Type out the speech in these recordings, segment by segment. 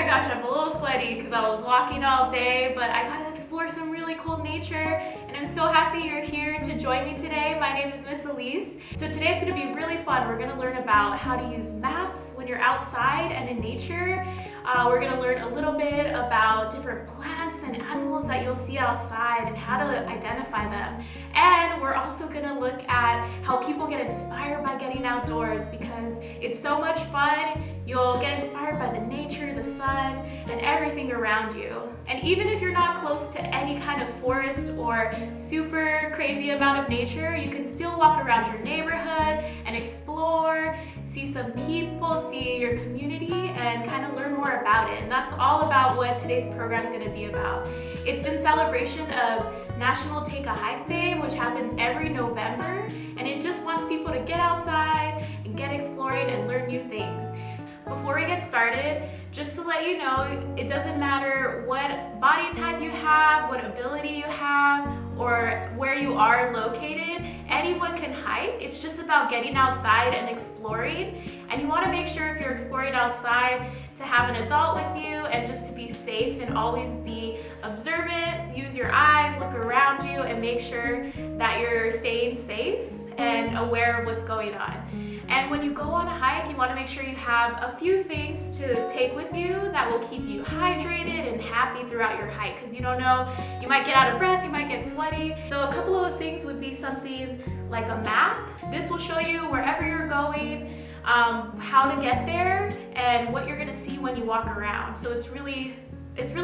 gosh, I'm a little sweaty because I was walking all day, but I got to explore some really cool nature, and I'm so happy you're here to join me today. My name is Miss Elise. So today it's going to be really fun. We're going to learn about how to use maps when you're outside and in nature. We're going to learn a little bit about different plants and animals that you'll see outside and how to identify them. And we're also going to look at how people get inspired by getting outdoors, because it's so much fun. You'll get inspired by the nature, the sun, and everything around you. And even if you're not close to any kind of forest or super crazy amount of nature, you can still walk around your neighborhood and explore, see some people, see your community, and kind of learn more about it. And that's all about what today's program is going to be about. It's in celebration of National Take a Hike Day, which happens every November, and it just wants people to get outside and get exploring and learn new things. Before we get started, just to let you know, it doesn't matter what body type you have, what ability you have, or where you are located. Anyone can hike. It's just about getting outside and exploring. And you want to make sure, if you're exploring outside, to have an adult with you and just to be safe and always be observant. Use your eyes, look around you, and make sure that you're staying safe and aware of what's going on. And when you go on a hike, you want to make sure you have a few things to take with you that will keep you hydrated and happy throughout your hike, because you don't know, you might get out of breath, you might get sweaty. So a couple of things would be something like a map. This will show you wherever you're going, how to get there, and what you're going to see when you walk around. So it's really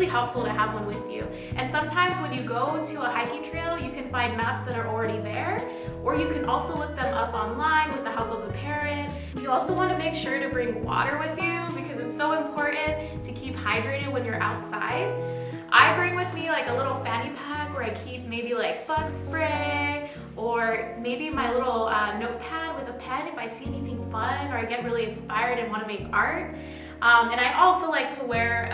helpful to have one with you. And sometimes when you go to a hiking trail, you can find maps that are already there, or you can also look them up online with the help of a parent. You also want to make sure to bring water with you, because it's so important to keep hydrated when you're outside. I bring with me like a little fanny pack where I keep maybe like bug spray, or maybe my little notepad with a pen if I see anything fun or I get really inspired and want to make art. And I also like to wear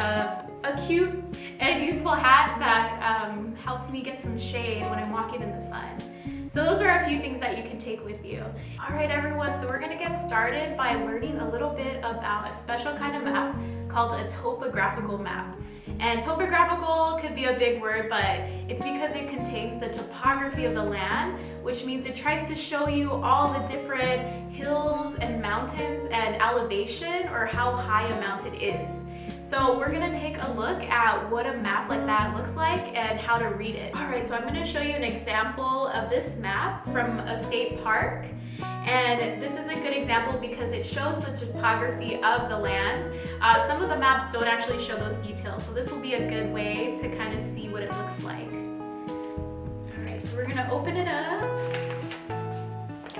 a cute and useful hat that helps me get some shade when I'm walking in the sun. So those are a few things that you can take with you. All right, everyone, so we're gonna get started by learning a little bit about a special kind of map called a topographical map. And topographical could be a big word, but it's because it contains the topography of the land, which means it tries to show you all the different hills and mountains and elevation, or how high a mountain is. So we're gonna take a look at what a map like that looks like and how to read it. All right, so I'm gonna show you an example of this map from a state park. And this is a good example because it shows the topography of the land. Some of the maps don't actually show those details, so this will be a good way to kind of see what it looks like. All right, so we're gonna open it up.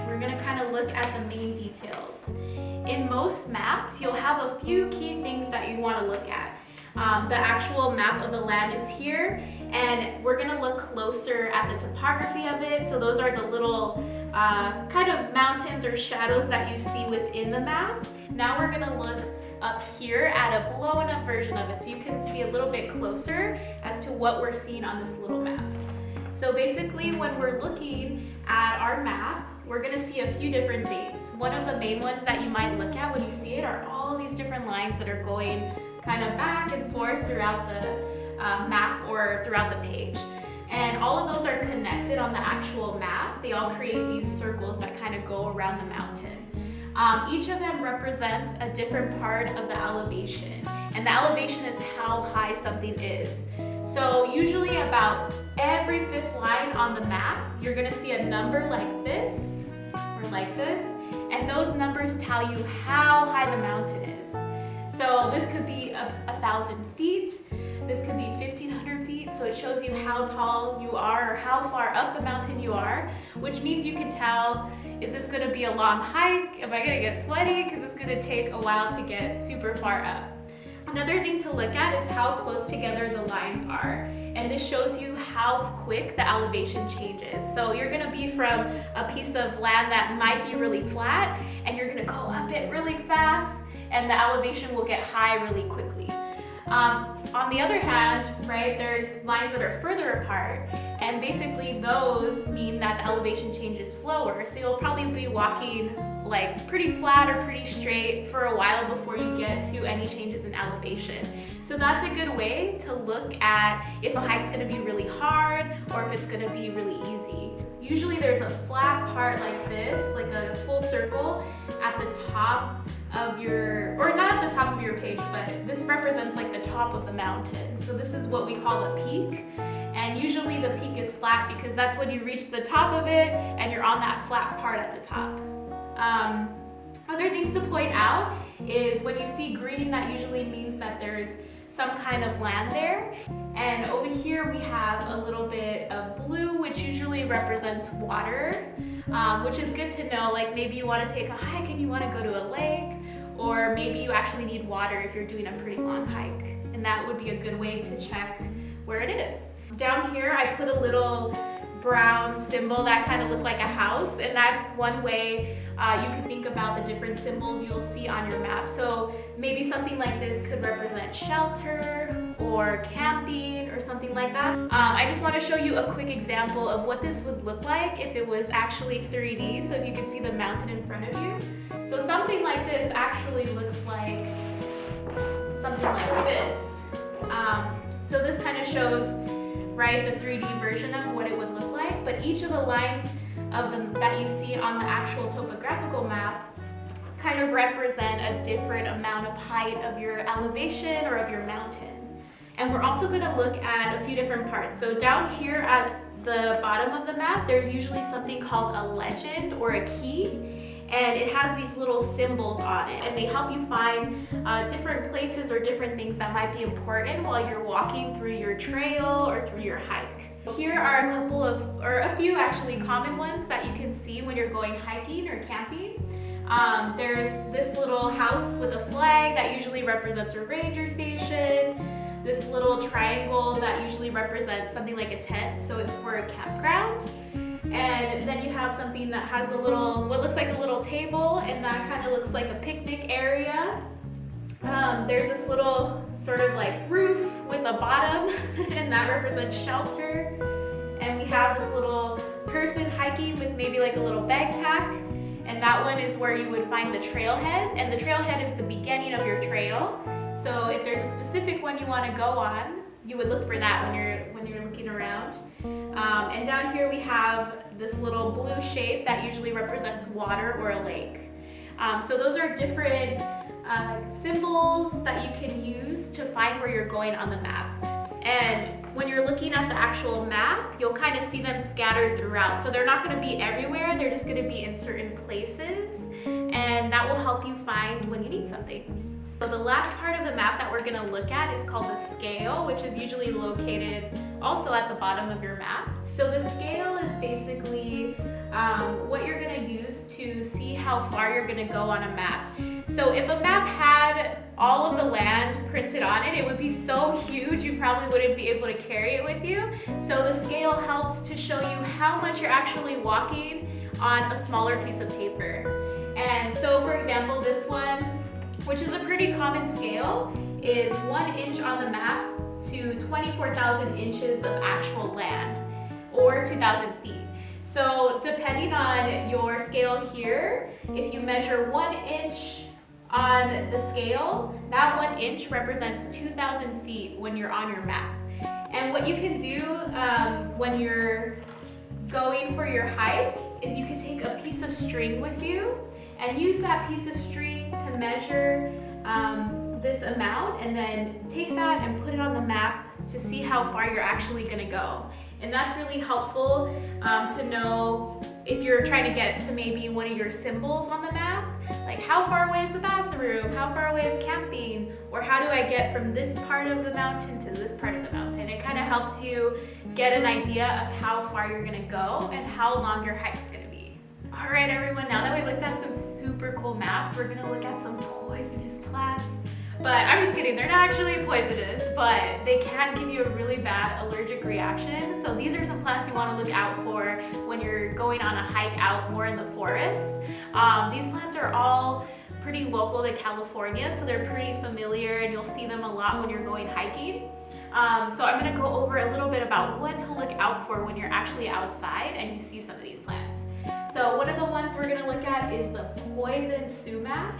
We're gonna kind of look at the main details. In most maps, you'll have a few key things that you want to look at. The actual map of the land is here, and we're gonna look closer at the topography of it. So those are the little kind of mountains or shadows that you see within the map. Now we're gonna look up here at a blown up version of it, so you can see a little bit closer as to what we're seeing on this little map. So basically, when we're looking at our map, we're gonna see a few different things. One of the main ones that you might look at when you see it are all these different lines that are going kind of back and forth throughout the map or throughout the page. And all of those are connected on the actual map. They all create these circles that kind of go around the mountain. Each of them represents a different part of the elevation. And the elevation is how high something is. So usually about every fifth line on the map, you're gonna see a number like this, or like this, and those numbers tell you how high the mountain is. So this could be 1,000 feet, this could be 1,500 feet, so it shows you how tall you are or how far up the mountain you are, which means you can tell, is this gonna be a long hike? Am I gonna get sweaty? Because it's gonna take a while to get super far up. Another thing to look at is how close together the lines are, and this shows you how quick the elevation changes. So you're gonna be from a piece of land that might be really flat, and you're gonna go up it really fast, and the elevation will get high really quickly. On the other hand, right, there's lines that are further apart, and And basically those mean that the elevation change is slower. So you'll probably be walking like pretty flat or pretty straight for a while before you get to any changes in elevation. So that's a good way to look at if a hike's gonna be really hard or if it's gonna be really easy. Usually there's a flat part like this, like a full circle at the top of your, or not at the top of your page, but this represents like the top of the mountain. So this is what we call a peak. And usually the peak is flat because that's when you reach the top of it and you're on that flat part at the top. Other things to point out is when you see green, that usually means that there's some kind of land there. And over here we have a little bit of blue, which usually represents water, which is good to know. Like maybe you want to take a hike and you want to go to a lake, or maybe you actually need water if you're doing a pretty long hike. And that would be a good way to check where it is. Down here I put a little brown symbol that kind of looked like a house, and that's one way you can think about the different symbols you'll see on your map. So maybe something like this could represent shelter or camping or something like that. I just want to show you a quick example of what this would look like if it was actually 3D, so if you can see the mountain in front of you. So something like this actually looks like something like this. So this kind of shows, right, the 3D version of what it would look like, but each of the lines of them that you see on the actual topographical map kind of represent a different amount of height of your elevation or of your mountain. And we're also going to look at a few different parts. So down here at the bottom of the map, there's usually something called a legend or a key. And it has these little symbols on it, and they help you find different places or different things that might be important while you're walking through your trail or through your hike. Here are a couple of, or a few actually, common ones that you can see when you're going hiking or camping. There's this little house with a flag that usually represents a ranger station. This little triangle that usually represents something like a tent, so it's for a campground. And then you have something that has a little, what looks like a little table, and that kind of looks like a picnic area. There's this little sort of like roof with a bottom, and that represents shelter. And we have this little person hiking with maybe like a little backpack, and that one is where you would find the trailhead, and the trailhead is the beginning of your trail. So if there's a specific one you want to go on, you would look for that when you're looking around. And down here we have this little blue shape that usually represents water or a lake. So those are different symbols that you can use to find where you're going on the map. And when you're looking at the actual map, you'll kind of see them scattered throughout. So they're not going to be everywhere, they're just going to be in certain places, and that will help you find when you need something. So the last part of the map that we're going to look at is called the scale, which is usually located also at the bottom of your map. So the scale is basically what you're going to use to see how far you're going to go on a map. So if a map had all of the land printed on it, it would be so huge you probably wouldn't be able to carry it with you. So the scale helps to show you how much you're actually walking on a smaller piece of paper. And so for example, this one, which is a pretty common scale, is 1 inch on the map to 24,000 inches of actual land, or 2,000 feet. So depending on your scale here, if you measure 1 inch on the scale, that 1 inch represents 2,000 feet when you're on your map. And what you can do when you're going for your hike is you can take a piece of string with you and use that piece of string to measure this amount, and then take that and put it on the map to see how far you're actually going to go. And that's really helpful to know if you're trying to get to maybe one of your symbols on the map, like how far away is the bathroom, how far away is camping, or how do I get from this part of the mountain to this part of the mountain. It kind of helps you get an idea of how far you're going to go and how long your hike's going to be. All right, everyone, now that we looked at some super cool maps, we're going to look at some poisonous plants. But I'm just kidding, they're not actually poisonous, but they can give you a really bad allergic reaction. So these are some plants you want to look out for when you're going on a hike out more in the forest. These plants are all pretty local to California, so they're pretty familiar and you'll see them a lot when you're going hiking. So I'm gonna go over a little bit about what to look out for when you're actually outside and you see some of these plants. So one of the ones we're gonna look at is the poison sumac.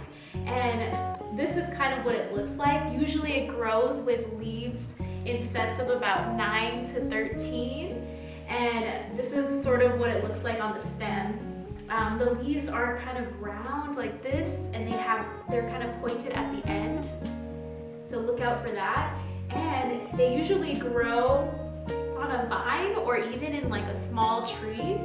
And this is kind of what it looks like. Usually it grows with leaves in sets of about 9 to 13. And this is sort of what it looks like on the stem. The leaves are kind of round like this, and they're kind of pointed at the end. So look out for that. And they usually grow on a vine or even in like a small tree.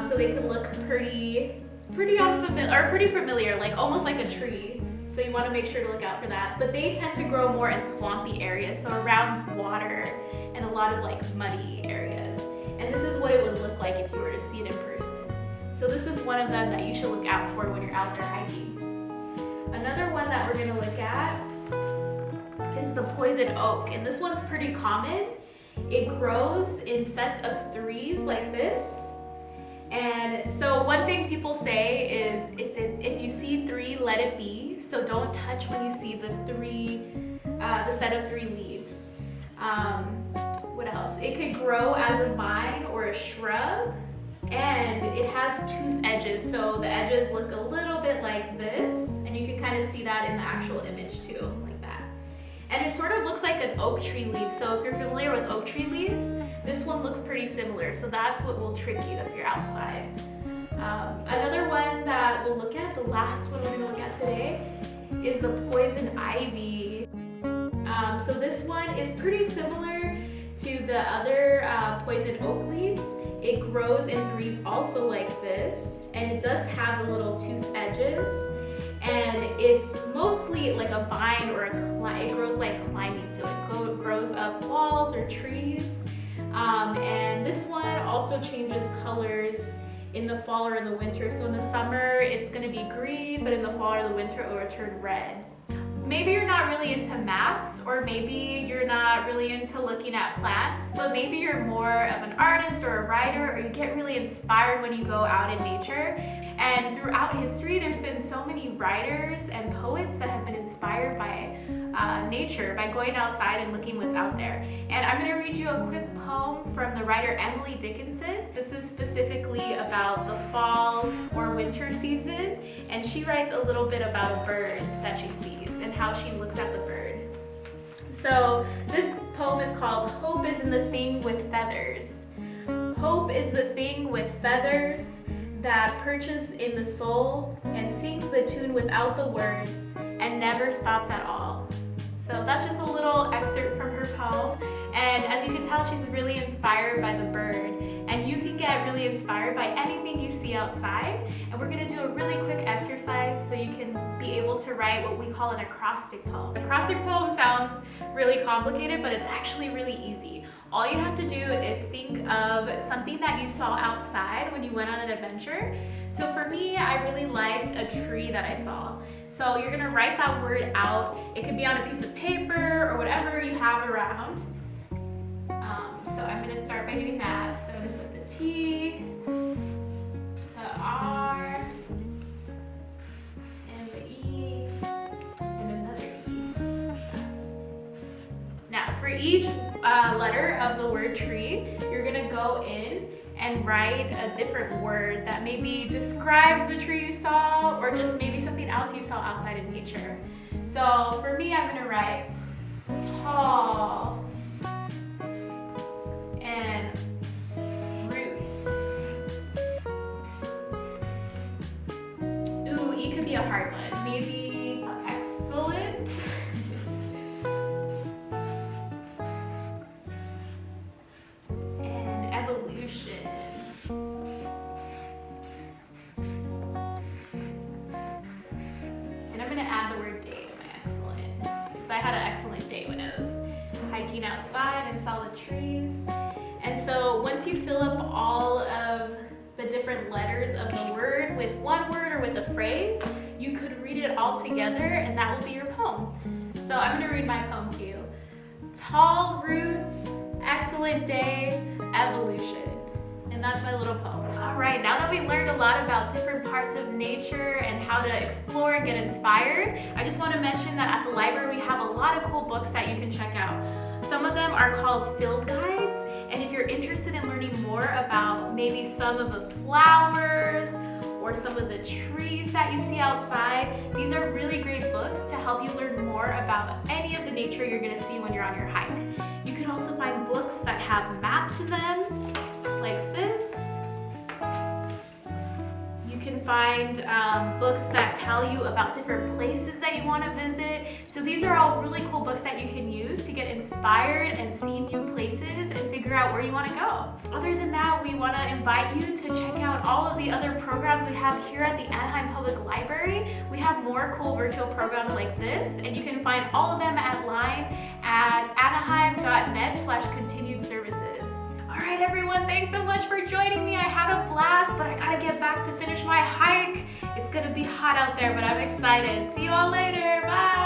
So they can look pretty familiar, like almost like a tree. So you want to make sure to look out for that. But they tend to grow more in swampy areas, so around water and a lot of like muddy areas. And this is what it would look like if you were to see it in person. So this is one of them that you should look out for when you're out there hiking. Another one that we're going to look at is the poison oak, and this one's pretty common. It grows in sets of 3s like this. And so one thing people say is if you see 3, let it be. So don't touch when you see the set of 3 leaves. What else? It could grow as a vine or a shrub, and it has toothed edges. So the edges look a little bit like this, and you can kind of see that in the actual image too, like that. And it sort of looks like an oak tree leaf. So if you're familiar with oak tree leaves, this one looks pretty similar. So that's what will trick you if you're outside. Another one that we'll look at, the last one we're going to look at today, is the poison ivy. So this one is pretty similar to the other poison oak leaves. It grows in 3s also like this, and it does have the little toothed edges. And it's mostly like a vine or it grows like climbing, so it grows up walls or trees. And this one also changes colors in the fall or in the winter. So in the summer, it's going to be green, but in the fall or the winter, it will turn red. Maybe you're not really into maps, or maybe you're not really into looking at plants, but maybe you're more of an artist or a writer, or you get really inspired when you go out in nature. And throughout history, there's been so many writers and poets that have been inspired by nature, by going outside and looking what's out there. And I'm going to read you a quick poem from the writer Emily Dickinson. This is specifically about the fall or winter season, and she writes a little bit about a bird that she sees and how she looks at the bird. So this poem is called "Hope is in the Thing with Feathers." Hope is the thing with feathers that perches in the soul and sings the tune without the words and never stops at all. So that's just a little excerpt from her poem. And as you can tell, she's really inspired by the bird. And you can get really inspired by anything you see outside. And we're gonna do a really quick exercise so you can be able to write what we call an acrostic poem. An acrostic poem sounds really complicated, but it's actually really easy. All you have to do is think of something that you saw outside when you went on an adventure. So for me, I really liked a tree that I saw. So you're gonna write that word out. It could be on a piece of paper or whatever you have around. So I'm gonna start by doing that. So I'm gonna put the T, the R, and the E, and another E. Now for each letter of the word tree, you're gonna go in and write a different word that maybe describes the tree you saw, or just maybe something else you saw outside in nature. So for me, I'm gonna write tall and roots. Ooh, E could be a hard one. Maybe excellent. And evolution. And I'm gonna add the word day to my excellent, because I had an excellent day when I was hiking outside and saw the trees. And so once you fill up all of the different letters of the word with one word or with a phrase, you could read it all together, and that will be your poem. So I'm going to read my poem to you. Tall roots, excellent day, evolution. And that's my little poem. All right, now that we learned a lot about different parts of nature and how to explore and get inspired, I just want to mention that at the library we have a lot of cool books that you can check out. Some of them are called field guides, and if you're interested in learning more about maybe some of the flowers or some of the trees that you see outside, these are really great books to help you learn more about any of the nature you're going to see when you're on your hike. You can also find books that have maps in them, like this. You can find books that tell you about different places that you want to visit. So these are all really cool books that you can use to get inspired and see new places and figure out where you want to go. Other than that, we want to invite you to check out all of the other programs we have here at the Anaheim Public Library. We have more cool virtual programs like this, and you can find all of them online at anaheim.net/continued services. All right, everyone, thanks so much for joining me. I had a blast, but I gotta get back to finish my hike. It's gonna be hot out there, but I'm excited. See you all later. Bye.